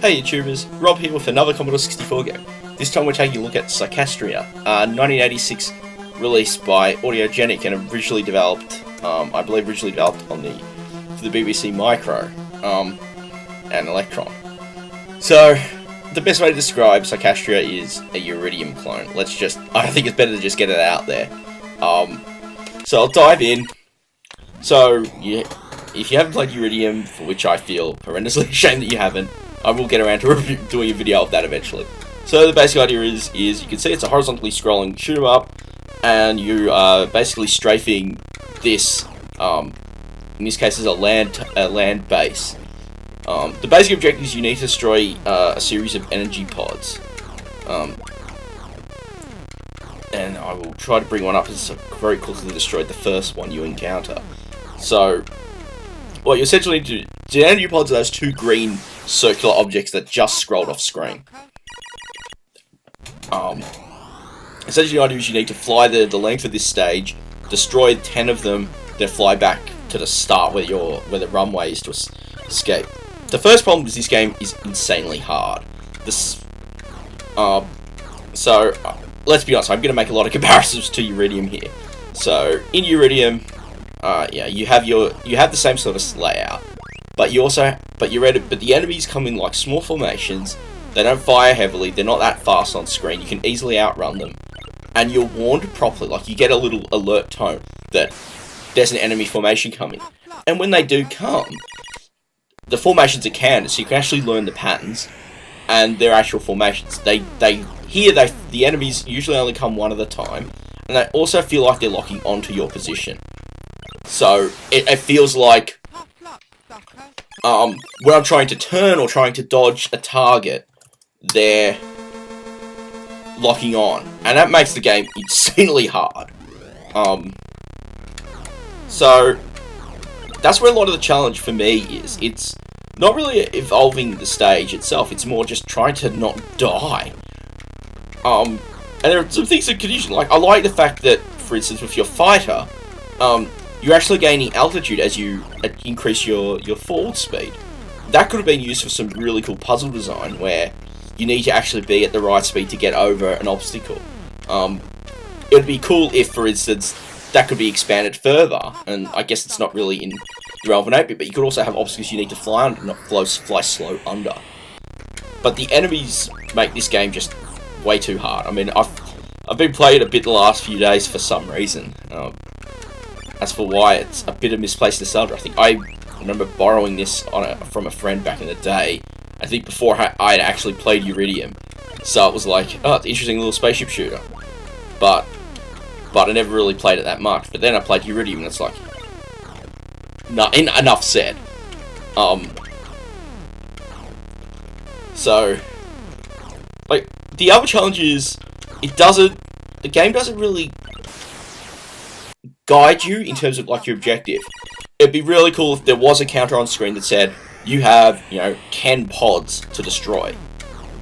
Hey YouTubers, Rob here with another Commodore 64 game. This time we're taking a look at Psycastria, 1986 released by Audiogenic and originally developed, I believe originally developed on for the BBC Micro and Electron. So, the best way to describe Psycastria is a Uridium clone. I think it's better to just get it out there. So I'll dive in. So, if you haven't played Uridium, for which I feel horrendously ashamed that you haven't, I will get around to doing a video of that eventually. So the basic idea is you can see it's a horizontally scrolling shoot 'em up, and you are basically strafing this. In this case, is a land base. The basic objective is you need to destroy a series of energy pods. And I will try to bring one up as very quickly destroyed the first one you encounter. So, what you essentially do, the energy pods are those two green circular objects that just scrolled off screen. Essentially the idea is you need to fly the length of this stage, destroy 10 of them, then fly back to the start where the runway is to escape. The first problem is this game is insanely hard. So let's be honest, I'm going to make a lot of comparisons to Uridium here. So in Uridium, you have the same sort of layout, but the enemies come in like small formations. They don't fire heavily. They're not that fast on screen. You can easily outrun them, and you're warned properly. Like you get a little alert tone that there's an enemy formation coming, and when they do come, the formations are canned, so you can actually learn the patterns and their actual formations. The enemies usually only come one at a time, and they also feel like they're locking onto your position. So it feels like when I'm trying to turn or trying to dodge a target, they're locking on, and that makes the game insanely hard. So that's where a lot of the challenge for me is. It's not really evolving the stage itself, it's more just trying to not die. And there are some things that can usually, like, I like the fact that, for instance, with your fighter, you're actually gaining altitude as you increase your forward speed. That could have been used for some really cool puzzle design, where you need to actually be at the right speed to get over an obstacle. It would be cool if, for instance, that could be expanded further, and I guess it's not really in the realm of an 8-bit, but you could also have obstacles you need to fly under, not fly slow under. But the enemies make this game just way too hard. I mean, I've been playing it a bit the last few days for some reason. As for why, it's a bit of misplaced nostalgia. I think I remember borrowing this from a friend back in the day. I think before I had actually played Uridium. So it was like, oh, it's an interesting little spaceship shooter. But I never really played it that much. But then I played Uridium and it's like, enough said. So, like, the other challenge is, the game doesn't really guide you in terms of, like, your objective. It'd be really cool if there was a counter on screen that said, you have, 10 pods to destroy.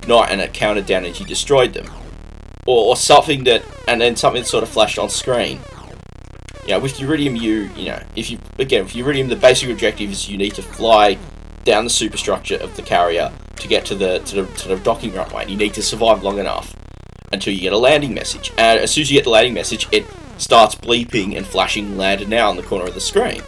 And it counted down as you destroyed them. Or something and then something that sort of flashed on screen. With Uridium, with Uridium, the basic objective is you need to fly down the superstructure of the carrier to get to the docking runway. And you need to survive long enough until you get a landing message. And as soon as you get the landing message, it starts bleeping and flashing landed now on the corner of the screen.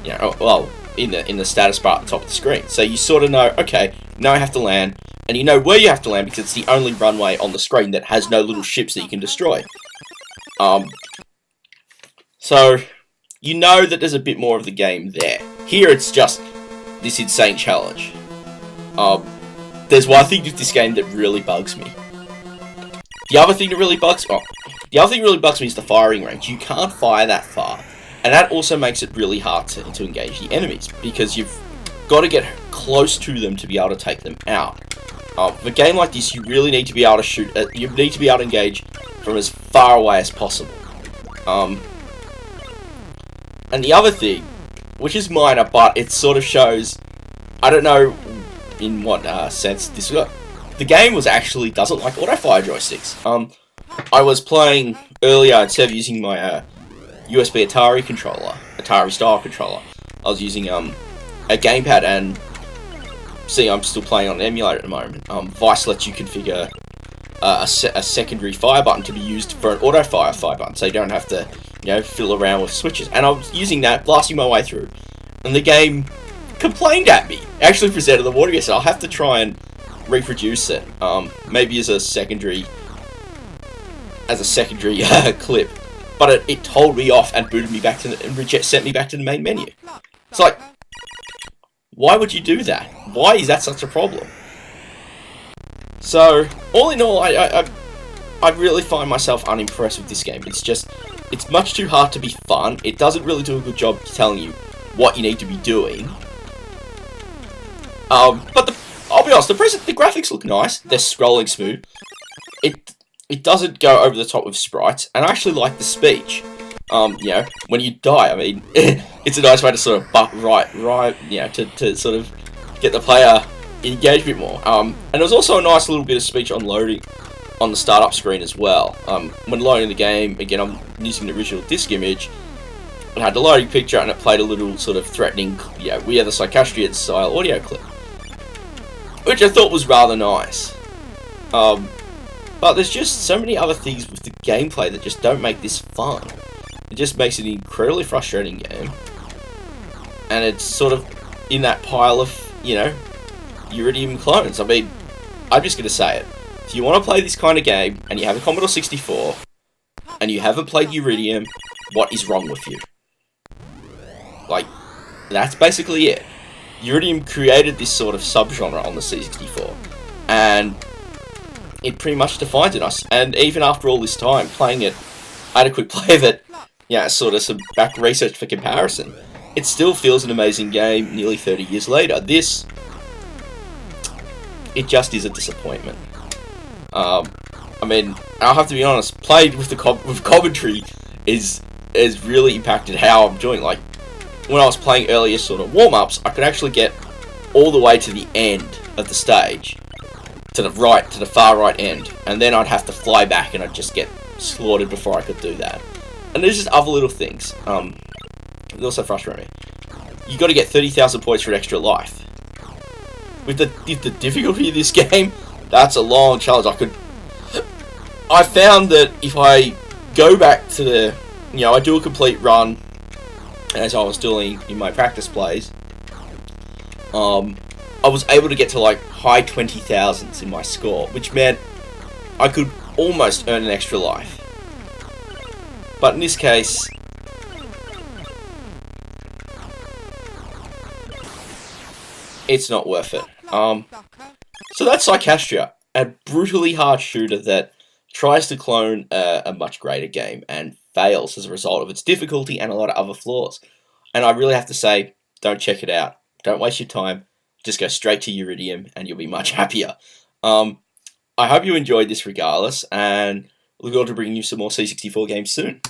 In the status bar at the top of the screen. So you sort of know, okay, now I have to land, and you know where you have to land because it's the only runway on the screen that has no little ships that you can destroy. So you know that there's a bit more of the game there. Here it's just this insane challenge. There's one thing with this game that really bugs me. The other thing that really bugs me is the firing range. You can't fire that far. And that also makes it really hard to engage the enemies, because you've got to get close to them to be able to take them out. For a game like this, you really need to be able to shoot. You need to be able to engage from as far away as possible. And the other thing, which is minor, but it sort of shows, I don't know in what sense this was. The game doesn't like auto-fire joysticks. I was playing earlier, instead of using my USB Atari style controller, I was using a gamepad, and see, I'm still playing on an emulator at the moment. Vice lets you configure a secondary fire button to be used for an auto fire button, so you don't have to, fiddle around with switches. And I was using that, blasting my way through, and the game complained at me. Actually presented the warning, so I'll have to try and reproduce it, maybe as a secondary clip. But it told me off and booted me back to sent me back to the main menu. It's like, why would you do that? Why is that such a problem? So, all in all, I really find myself unimpressed with this game. It's much too hard to be fun. It doesn't really do a good job telling you what you need to be doing. But I'll be honest, the graphics look nice. They're scrolling smooth. It doesn't go over the top with sprites, and I actually like the speech. When you die, I mean, it's a nice way to sort of to sort of get the player engaged a bit more. And there's also a nice little bit of speech on loading on the startup screen as well. When loading the game, again, I'm using the original disk image. It had the loading picture, and it played a little sort of threatening, we are the Psycastria style audio clip, which I thought was rather nice. But there's just so many other things with the gameplay that just don't make this fun. It just makes it an incredibly frustrating game. And it's sort of in that pile of, Iridium clones. I mean, I'm just going to say it. If you want to play this kind of game, and you have a Commodore 64, and you haven't played Iridium, what is wrong with you? Like, that's basically it. Iridium created this sort of subgenre on the C64, and it pretty much defines it. And even after all this time playing it, I had a quick play of it, sort of some back research for comparison. It still feels an amazing game nearly 30 years later. It just is a disappointment. I mean, I'll have to be honest, played with with commentary is really impacted how I'm doing. Like, when I was playing earlier sort of warm-ups, I could actually get all the way to the end of the stage, to the far right end, and then I'd have to fly back and I'd just get slaughtered before I could do that. And there's just other little things. It also frustrates me. You got to get 30,000 points for an extra life. With the difficulty of this game, that's a long challenge. I found that if I go back to the, I do a complete run, as I was doing in my practice plays, I was able to get to like high 20,000s in my score, which meant I could almost earn an extra life. But in this case, it's not worth it. So that's Psycastria, a brutally hard shooter that tries to clone a much greater game and fails as a result of its difficulty and a lot of other flaws. And I really have to say, don't check it out. Don't waste your time. Just go straight to Iridium and you'll be much happier. I hope you enjoyed this regardless, and look forward to bringing you some more C64 games soon.